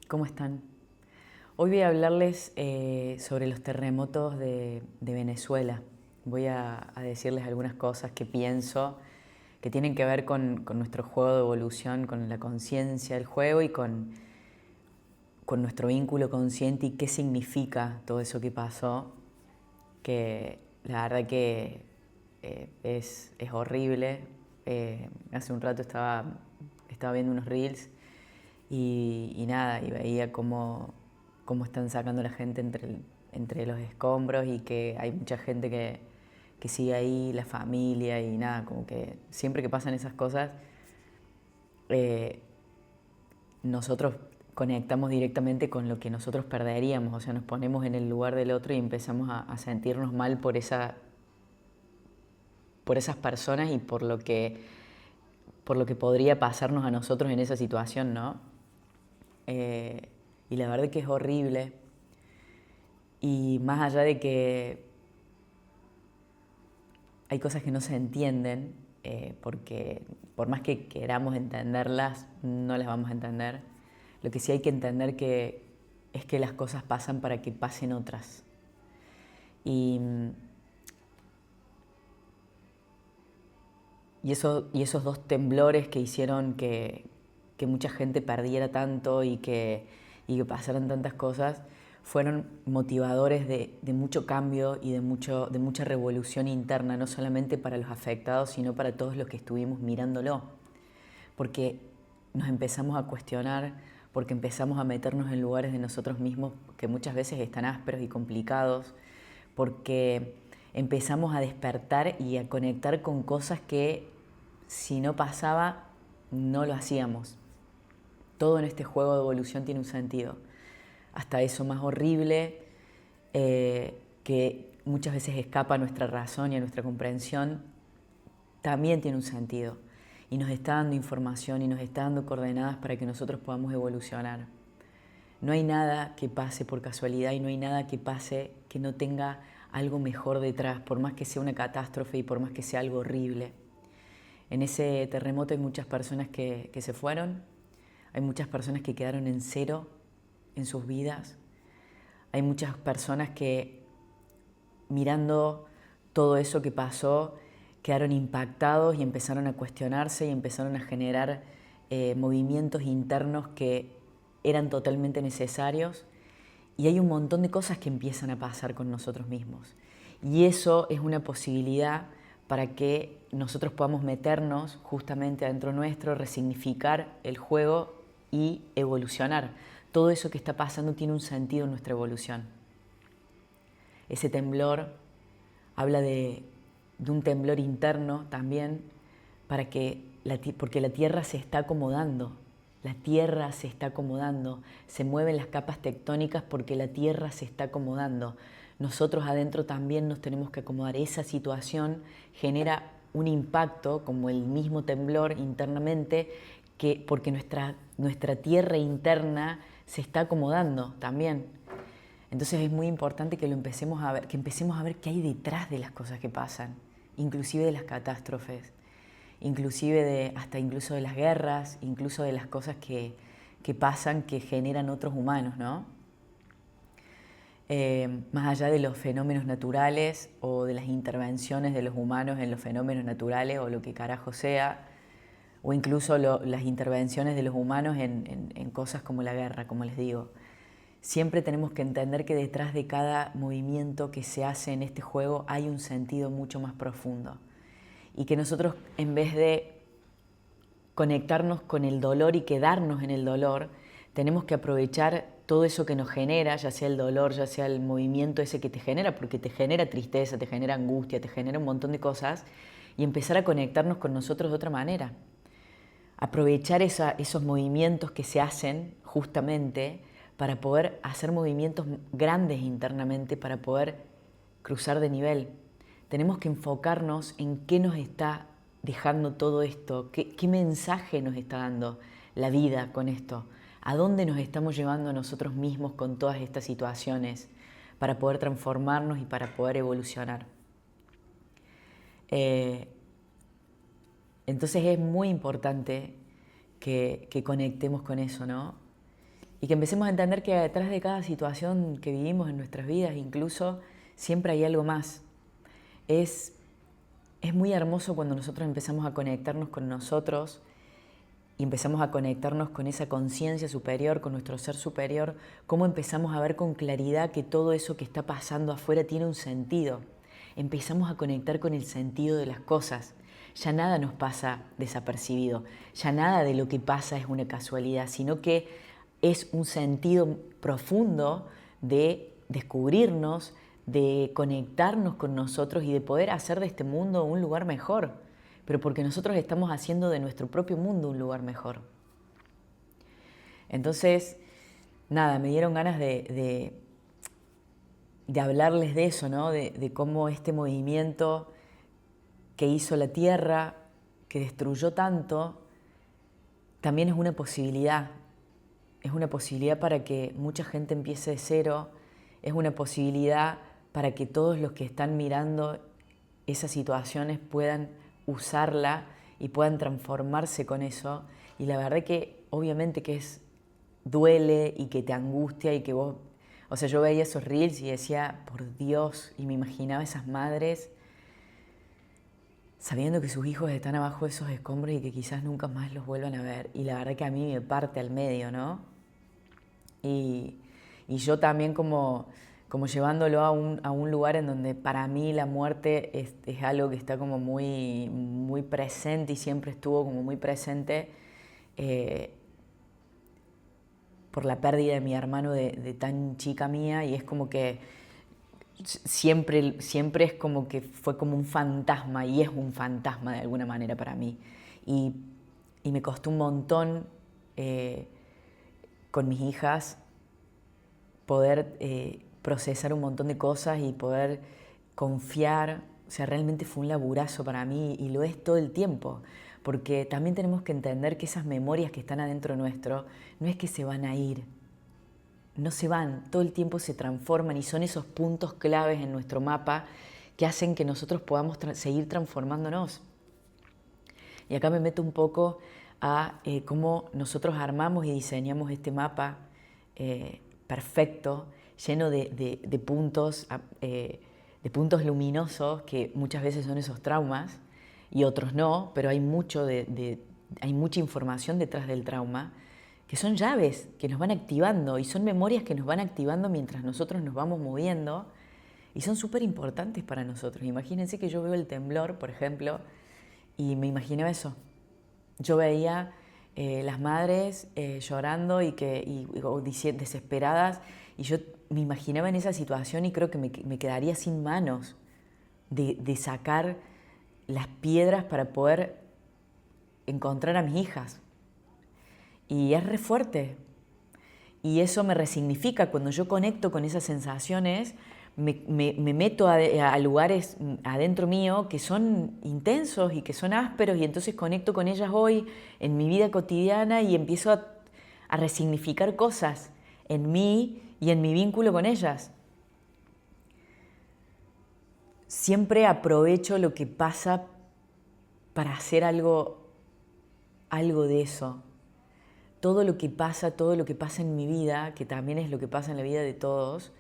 ¿Cómo están? Hoy voy a hablarles sobre los terremotos de Venezuela. Voy a decirles algunas cosas que pienso que tienen que ver con nuestro juego de evolución, con la conciencia del juego y con nuestro vínculo consciente y qué significa todo eso que pasó, que la verdad que es horrible. Hace un rato estaba viendo unos reels y nada, y veía cómo están sacando a la gente entre los escombros y que hay mucha gente que sigue ahí, la familia y nada, como que siempre que pasan esas cosas, eh, nosotros conectamos directamente con lo que nosotros perderíamos, o sea, nos ponemos en el lugar del otro y empezamos a sentirnos mal por esas personas y por lo que podría pasarnos a nosotros en esa situación, ¿no? Y la verdad que es horrible. Y más allá de que hay cosas que no se entienden, porque por más que queramos entenderlas, no las vamos a entender. Lo que sí hay que entender es que las cosas pasan para que pasen otras. Y, y esos dos temblores que hicieron que mucha gente perdiera tanto y que pasaran tantas cosas, fueron motivadores de mucho cambio y de mucha revolución interna, no solamente para los afectados, sino para todos los que estuvimos mirándolo. Porque nos empezamos a cuestionar, porque empezamos a meternos en lugares de nosotros mismos que muchas veces están ásperos y complicados, porque empezamos a despertar y a conectar con cosas que si no pasaba, no lo hacíamos. Todo en este juego de evolución tiene un sentido. Hasta eso más horrible, que muchas veces escapa a nuestra razón y a nuestra comprensión, también tiene un sentido. Y nos está dando información y nos está dando coordenadas para que nosotros podamos evolucionar. No hay nada que pase por casualidad y no hay nada que pase que no tenga algo mejor detrás, por más que sea una catástrofe y por más que sea algo horrible. En ese terremoto hay muchas personas que se fueron, hay muchas personas que quedaron en cero en sus vidas, hay muchas personas que mirando todo eso que pasó quedaron impactados y empezaron a cuestionarse y empezaron a generar movimientos internos que eran totalmente necesarios. Y hay un montón de cosas que empiezan a pasar con nosotros mismos. Y eso es una posibilidad para que nosotros podamos meternos justamente adentro nuestro, resignificar el juego y evolucionar. Todo eso que está pasando tiene un sentido en nuestra evolución. Ese temblor habla de un temblor interno también, porque la Tierra se está acomodando. La Tierra se está acomodando, se mueven las capas tectónicas porque la Tierra se está acomodando. Nosotros adentro también nos tenemos que acomodar. Esa situación genera un impacto, como el mismo temblor internamente, porque nuestra Tierra interna se está acomodando también. Entonces es muy importante que lo empecemos a ver, que empecemos a ver qué hay detrás de las cosas que pasan, inclusive de las catástrofes, hasta incluso de las guerras, incluso de las cosas que pasan que generan otros humanos, ¿no? Más allá de los fenómenos naturales o de las intervenciones de los humanos en los fenómenos naturales o lo que carajo sea, o incluso las intervenciones de los humanos en cosas como la guerra, como les digo. Siempre tenemos que entender que detrás de cada movimiento que se hace en este juego hay un sentido mucho más profundo. Y que nosotros, en vez de conectarnos con el dolor y quedarnos en el dolor, tenemos que aprovechar todo eso que nos genera, ya sea el dolor, ya sea el movimiento ese que te genera, porque te genera tristeza, te genera angustia, te genera un montón de cosas, y empezar a conectarnos con nosotros de otra manera. Aprovechar esos movimientos que se hacen justamente para poder hacer movimientos grandes internamente, para poder cruzar de nivel. Tenemos que enfocarnos en qué nos está dejando todo esto, qué mensaje nos está dando la vida con esto, a dónde nos estamos llevando a nosotros mismos con todas estas situaciones para poder transformarnos y para poder evolucionar. Entonces es muy importante que conectemos con eso, ¿no? Y que empecemos a entender que detrás de cada situación que vivimos en nuestras vidas, incluso, siempre hay algo más. Es muy hermoso cuando nosotros empezamos a conectarnos con nosotros y empezamos a conectarnos con esa conciencia superior, con nuestro ser superior, cómo empezamos a ver con claridad que todo eso que está pasando afuera tiene un sentido. Empezamos a conectar con el sentido de las cosas. Ya nada nos pasa desapercibido, ya nada de lo que pasa es una casualidad, sino que es un sentido profundo de descubrirnos, de conectarnos con nosotros y de poder hacer de este mundo un lugar mejor, pero porque nosotros estamos haciendo de nuestro propio mundo un lugar mejor. Entonces, nada, me dieron ganas de hablarles de eso, ¿no? De cómo este movimiento que hizo la Tierra, que destruyó tanto, también es una posibilidad. Es una posibilidad para que mucha gente empiece de cero, es una posibilidad para que todos los que están mirando esas situaciones puedan usarla y puedan transformarse con eso. Y la verdad que obviamente que duele y que te angustia y que vos... O sea, yo veía esos reels y decía, por Dios, y me imaginaba esas madres sabiendo que sus hijos están abajo de esos escombros y que quizás nunca más los vuelvan a ver. Y la verdad que a mí me parte al medio, ¿no? Y yo también como llevándolo a un lugar en donde para mí la muerte es algo que está como muy, muy presente y siempre estuvo como muy presente por la pérdida de mi hermano de tan chica mía, y es como que siempre es como que fue como un fantasma, y es un fantasma de alguna manera para mí. Y me costó un montón con mis hijas poder procesar un montón de cosas y poder confiar. O sea, realmente fue un laburazo para mí y lo es todo el tiempo, porque también tenemos que entender que esas memorias que están adentro nuestro no es que se van a ir, no se van, todo el tiempo se transforman y son esos puntos claves en nuestro mapa que hacen que nosotros podamos seguir transformándonos. Y acá me meto un poco a cómo nosotros armamos y diseñamos este mapa perfecto, lleno de puntos luminosos que muchas veces son esos traumas y otros no, pero hay mucha información detrás del trauma, que son llaves que nos van activando y son memorias que nos van activando mientras nosotros nos vamos moviendo y son súper importantes para nosotros. Imagínense que yo veo el temblor, por ejemplo, y me imaginaba eso. Yo veía las madres llorando o desesperadas, y yo me imaginaba en esa situación y creo que me quedaría sin manos de sacar las piedras para poder encontrar a mis hijas. Y es re fuerte. Y eso me resignifica. Cuando yo conecto con esas sensaciones, me meto a lugares adentro mío que son intensos y que son ásperos, y entonces conecto con ellas hoy en mi vida cotidiana y empiezo a resignificar cosas en mí y en mi vínculo con ellas. Siempre aprovecho lo que pasa para hacer algo de eso. Todo lo que pasa en mi vida, que también es lo que pasa en la vida de todos,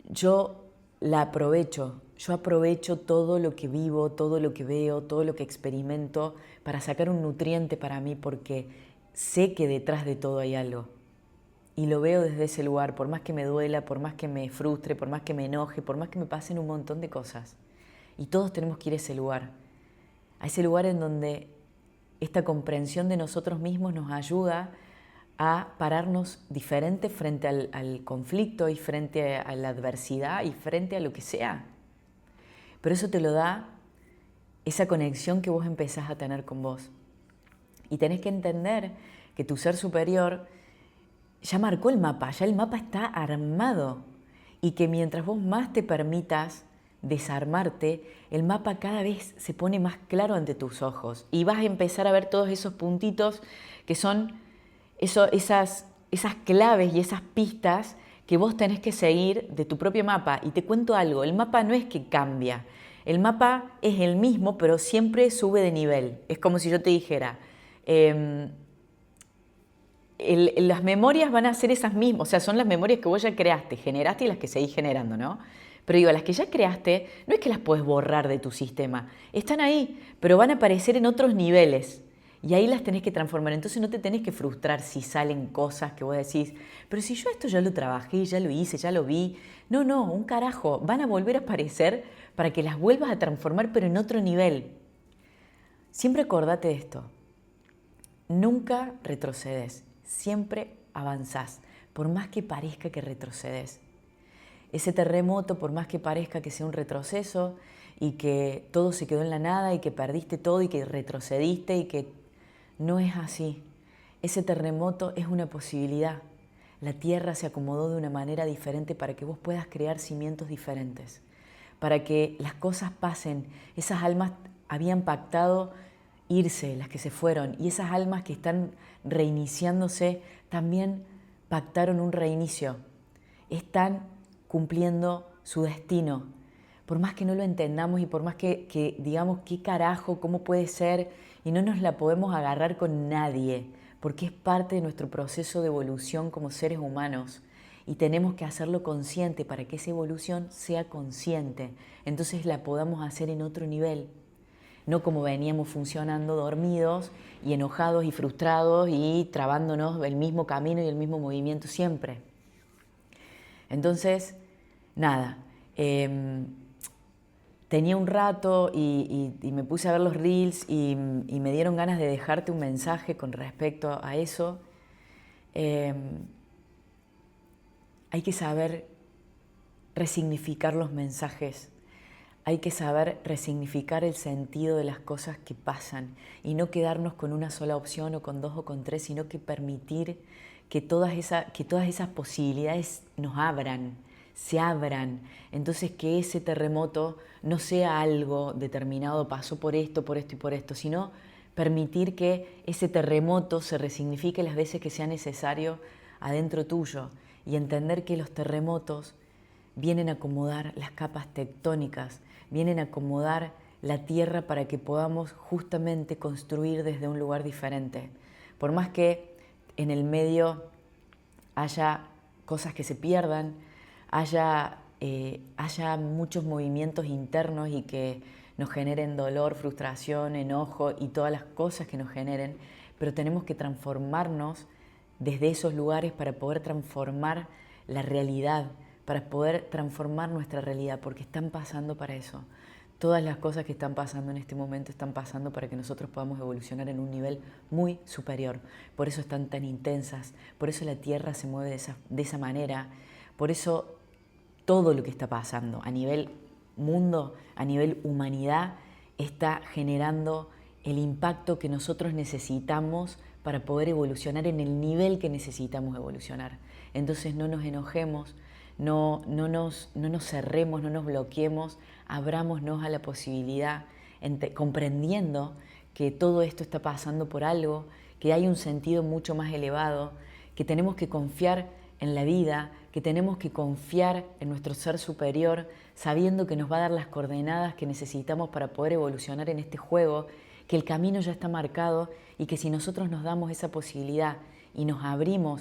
yo la aprovecho. Yo aprovecho todo lo que vivo, todo lo que veo, todo lo que experimento para sacar un nutriente para mí, porque sé que detrás de todo hay algo. Y lo veo desde ese lugar, por más que me duela, por más que me frustre, por más que me enoje, por más que me pasen un montón de cosas. Y todos tenemos que ir a ese lugar en donde esta comprensión de nosotros mismos nos ayuda a pararnos diferente frente al conflicto y frente a la adversidad y frente a lo que sea. Pero eso te lo da esa conexión que vos empezás a tener con vos. Y tenés que entender que tu ser superior ya marcó el mapa está armado. Y que mientras vos más te permitas desarmarte, el mapa cada vez se pone más claro ante tus ojos. Y vas a empezar a ver todos esos puntitos que son esas claves y esas pistas que vos tenés que seguir de tu propio mapa. Y te cuento algo, el mapa no es que cambia. El mapa es el mismo, pero siempre sube de nivel. Es como si yo te dijera, las memorias van a ser esas mismas, o sea, son las memorias que vos ya creaste, generaste y las que seguís generando, ¿no? Pero digo, las que ya creaste, no es que las puedes borrar de tu sistema, están ahí, pero van a aparecer en otros niveles. Y ahí las tenés que transformar. Entonces no te tenés que frustrar si salen cosas que vos decís, pero si yo esto ya lo trabajé, ya lo hice, ya lo vi. No, un carajo. Van a volver a aparecer para que las vuelvas a transformar, pero en otro nivel. Siempre acordate de esto. Nunca retrocedes. Siempre avanzás, por más que parezca que retrocedes. Ese terremoto, por más que parezca que sea un retroceso y que todo se quedó en la nada y que perdiste todo y que retrocediste y que no es así. Ese terremoto es una posibilidad. La tierra se acomodó de una manera diferente para que vos puedas crear cimientos diferentes, para que las cosas pasen. Esas almas habían pactado irse, las que se fueron, y esas almas que están reiniciándose también pactaron un reinicio. Están cumpliendo su destino. Por más que no lo entendamos y por más que digamos qué carajo, cómo puede ser, y no nos la podemos agarrar con nadie, porque es parte de nuestro proceso de evolución como seres humanos y tenemos que hacerlo consciente para que esa evolución sea consciente, entonces la podamos hacer en otro nivel, no como veníamos funcionando dormidos y enojados y frustrados y trabándonos el mismo camino y el mismo movimiento siempre. Entonces, nada, tenía un rato y me puse a ver los reels y me dieron ganas de dejarte un mensaje con respecto a eso. Hay que saber resignificar los mensajes. Hay que saber resignificar el sentido de las cosas que pasan y no quedarnos con una sola opción o con dos o con tres, sino que permitir que todas esas posibilidades nos abran, se abran. Entonces que ese terremoto no sea algo determinado, pasó por esto y por esto, sino permitir que ese terremoto se resignifique las veces que sea necesario adentro tuyo y entender que los terremotos vienen a acomodar las capas tectónicas, vienen a acomodar la tierra para que podamos justamente construir desde un lugar diferente. Por más que en el medio haya cosas que se pierdan, haya muchos movimientos internos y que nos generen dolor, frustración, enojo y todas las cosas que nos generen, pero tenemos que transformarnos desde esos lugares para poder transformar la realidad, para poder transformar nuestra realidad, porque están pasando para eso. Todas las cosas que están pasando en este momento están pasando para que nosotros podamos evolucionar en un nivel muy superior. Por eso están tan intensas, por eso la Tierra se mueve de esa manera, por eso todo lo que está pasando a nivel mundo, a nivel humanidad, está generando el impacto que nosotros necesitamos para poder evolucionar en el nivel que necesitamos evolucionar. Entonces no nos enojemos, no nos cerremos, no nos bloqueemos, abrámonos a la posibilidad, comprendiendo que todo esto está pasando por algo, que hay un sentido mucho más elevado, que tenemos que confiar en la vida, que tenemos que confiar en nuestro ser superior, sabiendo que nos va a dar las coordenadas que necesitamos para poder evolucionar en este juego, que el camino ya está marcado y que si nosotros nos damos esa posibilidad y nos abrimos